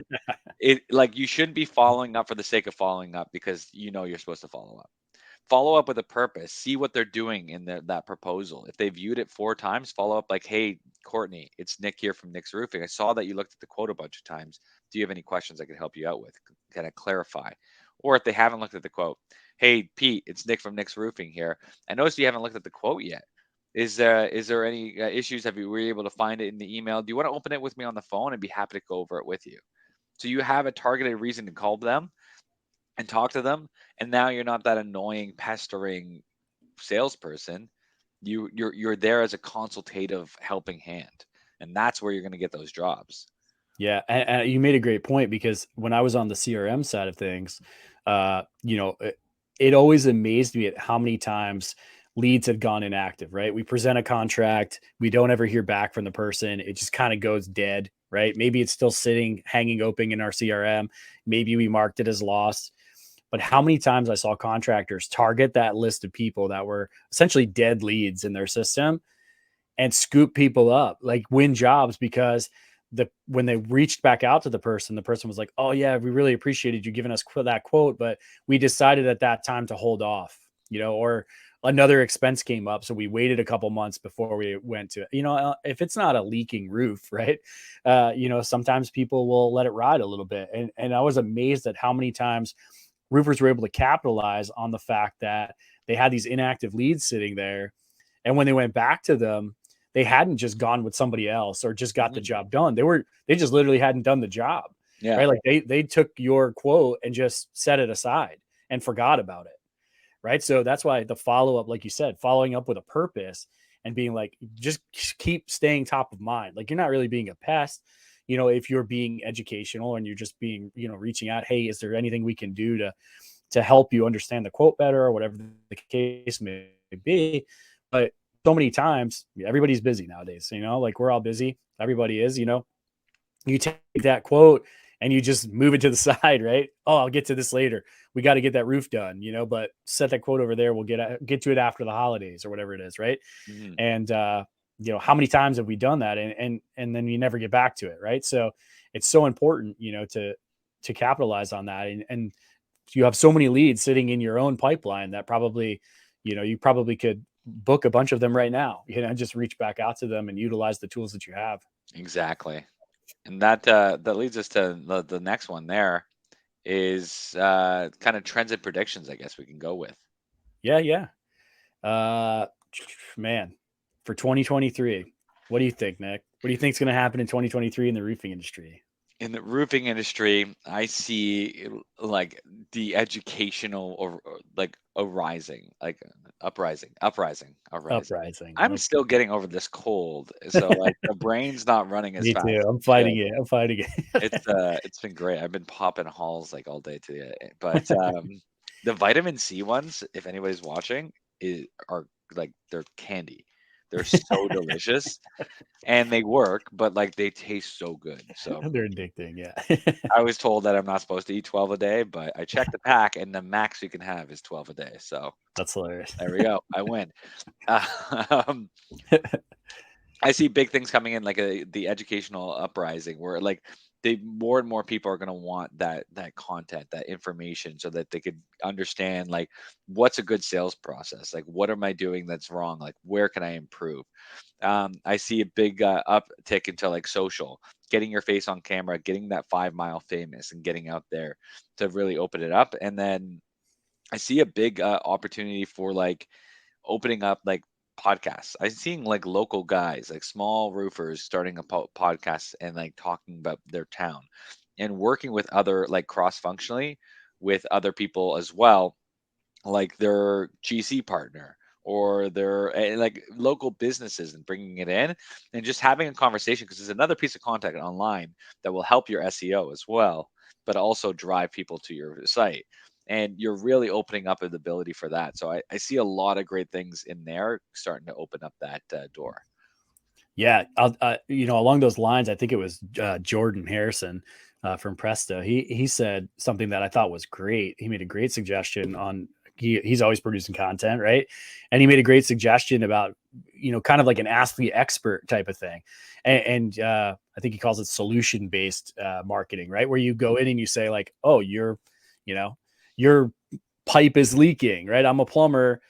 it, like, you shouldn't be following up for the sake of following up, because you're supposed to follow up. Follow up with a purpose. See what they're doing in that proposal. If they viewed it 4 times, follow up like, "Hey, Courtney, it's Nick here from Nick's Roofing. I saw that you looked at the quote a bunch of times. Do you have any questions I could help you out with? Kind of clarify." Or if they haven't looked at the quote, "Hey, Pete, it's Nick from Nick's Roofing here. I noticed you haven't looked at the quote yet. Is there any issues? Were you able to find it in the email? Do you want to open it with me on the phone? I'd be happy to go over it with you." So you have a targeted reason to call them and talk to them, and now you're not that annoying, pestering salesperson. You're there as a consultative helping hand, and that's where you're going to get those jobs. Yeah, and you made a great point because when I was on the CRM side of things, it always amazed me at how many times leads had gone inactive. Right, we present a contract, we don't ever hear back from the person. It just kind of goes dead. Right, maybe it's still sitting, hanging open in our CRM. Maybe we marked it as lost. But how many times I saw contractors target that list of people that were essentially dead leads in their system and scoop people up, like win jobs, because when they reached back out to the person was like, oh yeah, we really appreciated you giving us that quote, but we decided at that time to hold off, or another expense came up, so we waited a couple months before we went to it. If it's not a leaking roof, right? Sometimes people will let it ride a little bit, and I was amazed at how many times roofers were able to capitalize on the fact that they had these inactive leads sitting there, and when they went back to them, they hadn't just gone with somebody else or just got the Mhm. job done. They just literally hadn't done the job, Yeah. right? Like they took your quote and just set it aside and forgot about it, right? So that's why the follow up, like you said, following up with a purpose and being like, just keep staying top of mind. Like, you're not really being a pest, if you're being educational and you're just being, reaching out, hey, is there anything we can do to help you understand the quote better, or whatever the case may be. But so many times, everybody's busy nowadays, like we're all busy. Everybody is, you take that quote and you just move it to the side, right? Oh, I'll get to this later. We got to get that roof done, but set that quote over there. We'll get to it after the holidays or whatever it is, right? Mhm. And how many times have we done that, and then you never get back to it, right? So it's so important, to capitalize on that, and you have so many leads sitting in your own pipeline that probably, you probably could book a bunch of them right now, just reach back out to them and utilize the tools that you have. Exactly. And that leads us to the next one there is kind of trends and predictions, I guess we can go with. Yeah, yeah. Uh, man, for 2023, what do you think, Nick? What do you think is going to happen in 2023 in the roofing industry? In the roofing industry, I see like the educational or like uprising. Uprising. I'm Like, still getting over this cold, so like the brain's not running as me fast too. as I'm it should. fighting it. I'm fighting it. It's been great. I've been popping halls like all day today. But the vitamin C ones, if anybody's watching, are like they're candy. They're so delicious and they work, but like they taste so good. So They're addicting. Yeah. I was told that I'm not supposed to eat 12 a day, but I checked the pack and the max you can have is 12 a day. So That's hilarious. there we go. I win. Um, I see big things coming in, like the educational uprising, where like they more and more people are going to want that content, that information, so that they could understand like what's a good sales process, like what am I doing that's wrong, like where can I improve. I see a big uptick into like social, getting your face on camera, getting that 5 mile famous, and getting out there to really open it up. And then I see a big opportunity for like opening up like podcasts. I'm seeing like local guys, like small roofers, starting a podcast and like talking about their town and working with other like cross functionally with other people as well, like their GC partner or their like local businesses, and bringing it in and just having a conversation, because there's another piece of content online that will help your SEO as well, but also drive people to your site. And you're really opening up the ability for that. So I see a lot of great things in there starting to open up that door. Yeah, along those lines, I think it was Jordan Harrison from Presto. He said something that I thought was great. He made a great suggestion on he's always producing content, right? And he made a great suggestion about kind of like an ask the expert type of thing, and I think he calls it solution based marketing, right? Where you go in and you say like, oh, you know, your pipe is leaking, right? I'm a plumber.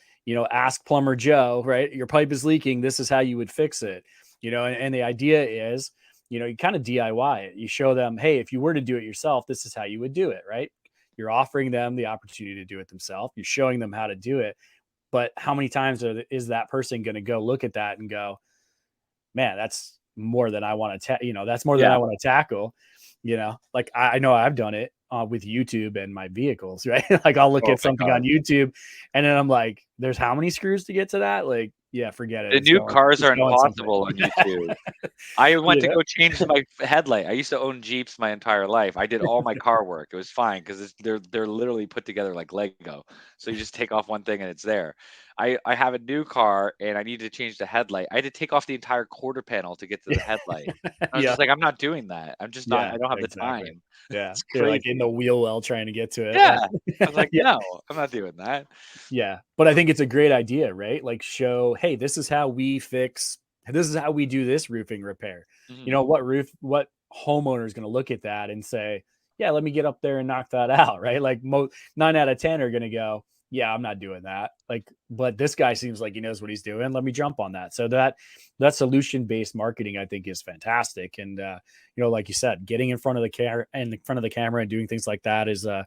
Ask plumber Joe, right? Your pipe is leaking. This is how you would fix it. And the idea is, you kind of DIY it. You show them, hey, if you were to do it yourself, this is how you would do it, right? You're offering them the opportunity to do it themselves. You're showing them how to do it. But how many times is that person going to go look at that and go, man, that's more than I want to, that's more than Yeah. I want to tackle. Like I know I've done it with YouTube and my vehicles, right? Like I'll look Oh at my something God. on YouTube and then I'm like, there's how many screws to get to that? Like, yeah, forget it. The new cars It's are going something. impossible on YouTube. I went to Yeah. go change my headlight. I used to own Jeeps my entire life. I did all my car work. It was fine because they're literally put together like Lego. So you just take off one thing and it's there. I have a new car and I need to change the headlight. I had to take off the entire quarter panel to get to the headlight. I was Yeah. just like, I'm not doing that. I'm just not. Yeah, I don't have the exactly. time. Yeah. It's You're like in the crazy. wheel well trying to get to it. Yeah. I was Yeah. like, Yeah. no, I'm not doing that. Yeah. But I think it's a great idea, right? Like show, hey, this is how we fix this is how we do this roofing repair. Mhm. What homeowner is going to look at that and say, yeah, let me get up there and knock that out, right? Like 9 out of 10 are going to go, yeah, I'm not doing that. Like, but this guy seems like he knows what he's doing. Let me jump on that. So that solution based marketing, I think, is fantastic. And like you said, getting in front of the camera and doing things like that is a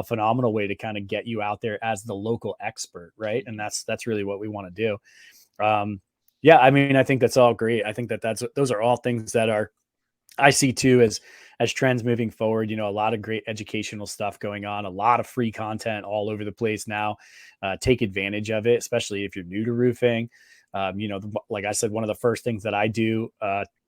phenomenal way to kind of get you out there as the local expert, right? And Mhm. that's really what we want to do. Um, yeah, I mean, I think that's all great. I think those are all things that are I see too as trends moving forward. A lot of great educational stuff going on, a lot of free content all over the place now. Take advantage of it, especially if you're new to roofing. Like I said, one of the first things that I do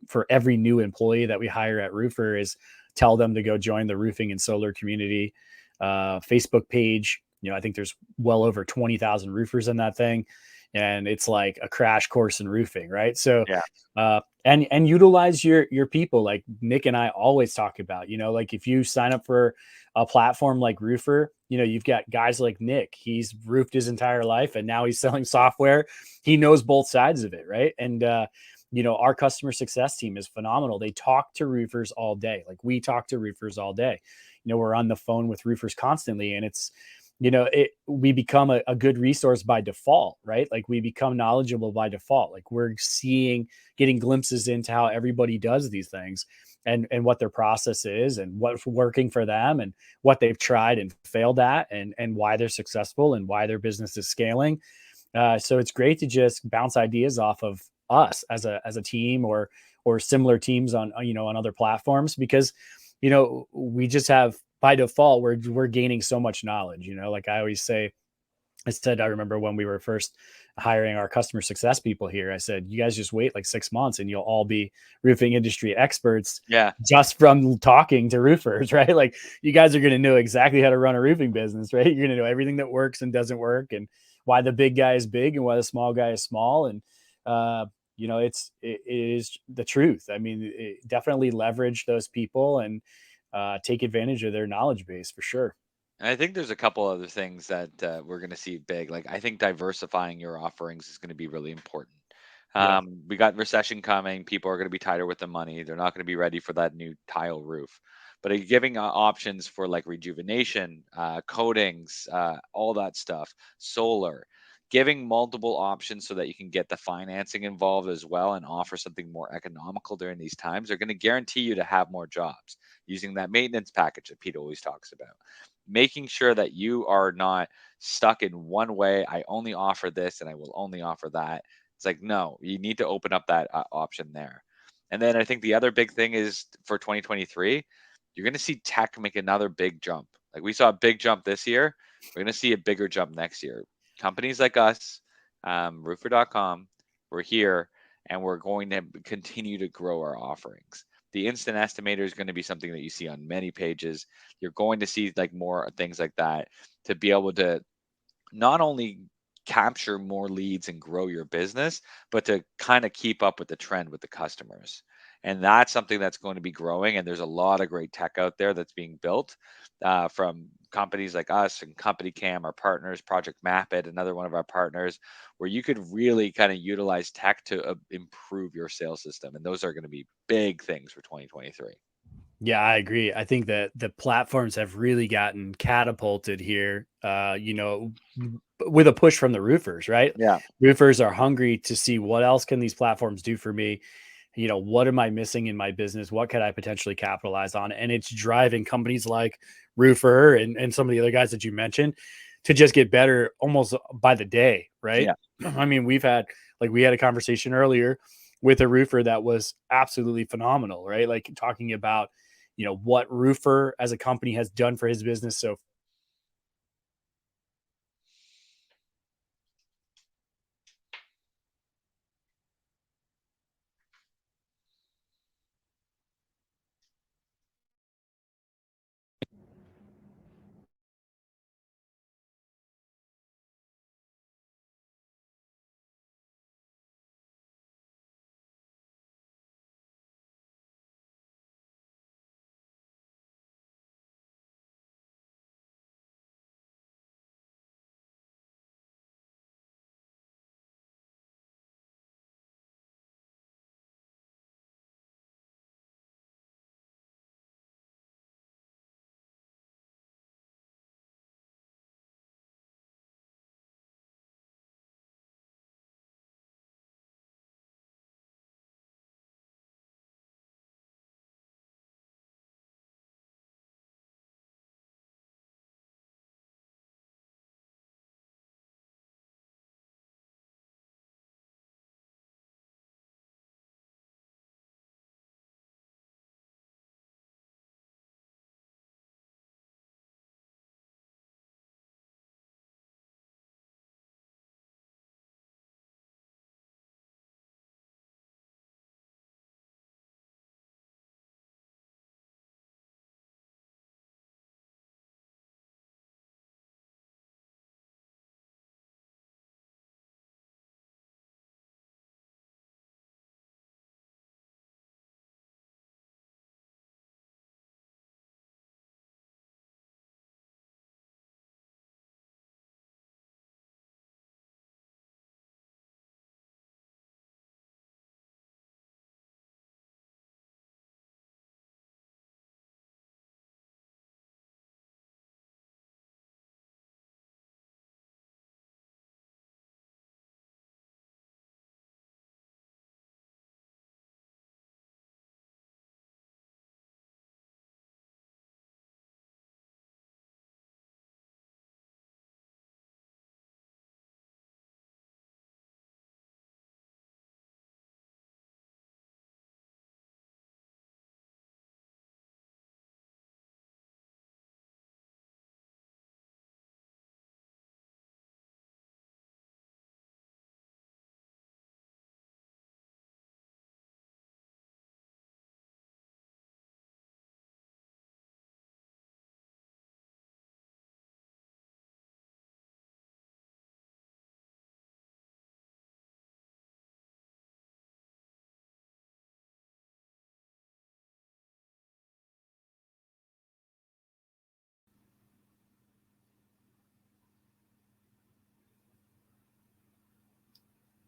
for every new employee that we hire at Roofr is tell them to go join the roofing and solar community Facebook page. I think there's well over 20,000 roofers in that thing, and it's like a crash course in roofing, right? So Yeah. and utilize your people, like Nick and I always talk about. Like if you sign up for a platform like Roofr, you've got guys like Nick. He's roofed his entire life and now he's selling software. He knows both sides of it, right? And our customer success team is phenomenal. They talk to roofers all day. Like we talk to roofers all day. We're on the phone with roofers constantly, and we become a good resource by default, right? Like we become knowledgeable by default. Like we're getting glimpses into how everybody does these things, and what their process is, and what's working for them, and what they've tried and failed at, and why they're successful and why their business is scaling. So it's great to just bounce ideas off of us as a team, or similar teams on other platforms, because we just have, by default, we're gaining so much knowledge. Like I always say, I remember when we were first hiring our customer success people here, I said, you guys just wait like 6 months and you'll all be roofing industry experts Yeah. just from talking to roofers, right? Like you guys are going to know exactly how to run a roofing business, right? You're going to know everything that works and doesn't work, and why the big guy is big and why the small guy is small. And, it is the truth. I mean, definitely leverage those people and take advantage of their knowledge base for sure. And I think there's a couple other things that we're going to see big. Like I think diversifying your offerings is going to be really important. Yeah. We got recession coming. People are going to be tighter with the money. They're not going to be ready for that new tile roof. But giving options for like rejuvenation, coatings, all that stuff, solar, giving multiple options so that you can get the financing involved as well and offer something more economical during these times are going to guarantee you to have more jobs using that maintenance package that Pete always talks about, making sure that you are not stuck in one way. I only offer this and I will only offer that. It's like, no, you need to open up that option there. And then I think the other big thing is for 2023, you're going to see tech make another big jump. Like we saw a big jump this year. We're going to see a bigger jump next year. Companies like us, Roofr.com, we're here and we're going to continue to grow our offerings. The instant estimator is going to be something that you see on many pages. You're going to see like more things like that to be able to not only capture more leads and grow your business, but to kind of keep up with the trend with the customers. And that's something that's going to be growing. And there's a lot of great tech out there that's being built from companies like us and Company Cam, our partners, Project Mapit, another one of our partners, where you could really kind of utilize tech to improve your sales system. And those are going to be big things for 2023. Yeah, I agree. I think that the platforms have really gotten catapulted here, with a push from the roofers, right? Yeah. Roofers are hungry to see what else can these platforms do for me. What am I missing in my business? What could I potentially capitalize on? And it's driving companies like Roofer and some of the other guys that you mentioned to just get better almost by the day, right? Yeah. I mean, we had a conversation earlier with a roofer that was absolutely phenomenal, right? Like talking about what Roofr as a company has done for his business so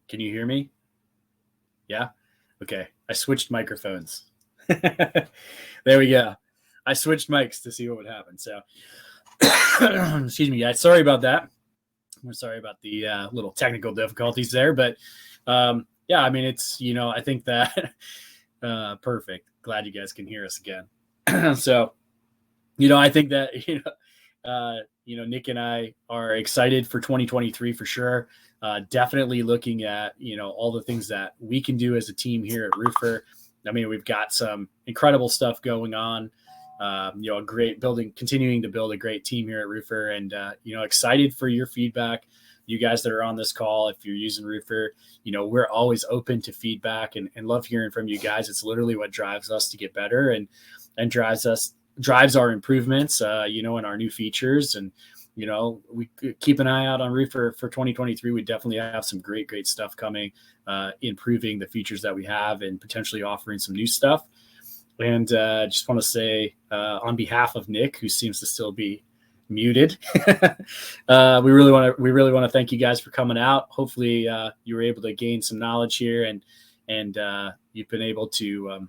Can you hear me? Yeah. Okay. I switched microphones. There we go. I switched mics to see what would happen. So, excuse me, guys. Sorry about that. I'm sorry about the little technical difficulties there, but yeah, I mean, it's, I think that perfect. Glad you guys can hear us again. So, I think that, Nick and I are excited for 2023 for sure. Definitely looking at, all the things that we can do as a team here at Roofr. I mean, we've got some incredible stuff going on. A great continuing to build a great team here at Roofr, and excited for your feedback. You guys that are on this call, if you're using Roofr, we're always open to feedback and love hearing from you guys. It's literally what drives us to get better and drives our improvements, in our new features. And, we keep an eye out on Roofr for 2023. We definitely have some great stuff coming, improving the features that we have and potentially offering some new stuff. And just want to say on behalf of Nick, who seems to still be muted, we really want to thank you guys for coming out. Hopefully you were able to gain some knowledge here, and you've been able to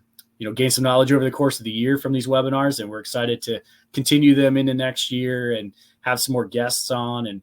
gain some knowledge over the course of the year from these webinars. And we're excited to continue them into next year and have some more guests on, and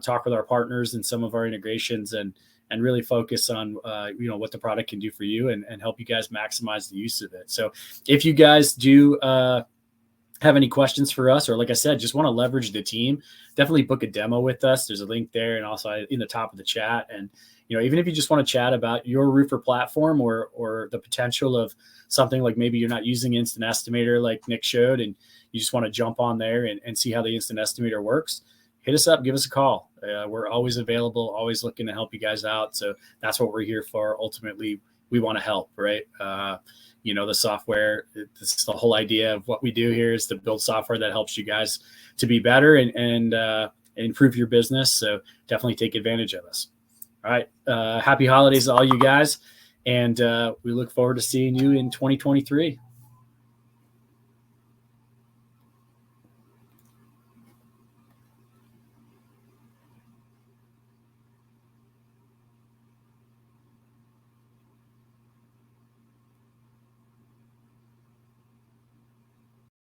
talk with our partners and some of our integrations, and really focus on, what the product can do for you, and help you guys maximize the use of it. So if you guys do have any questions for us, or like I said, just want to leverage the team, definitely book a demo with us. There's a link there, and also in the top of the chat. And, even if you just want to chat about your Roofr platform, or the potential of something like maybe you're not using Instant Estimator like Nick showed, and you just want to jump on there and see how the Instant Estimator works, hit us up, give us a call. We're always available, always looking to help you guys out. So that's what we're here for. Ultimately, we want to help, right? The software, this is the whole idea of what we do here, is to build software that helps you guys to be better and improve your business. So definitely take advantage of us. All right. Happy holidays to all you guys. And we look forward to seeing you in 2023.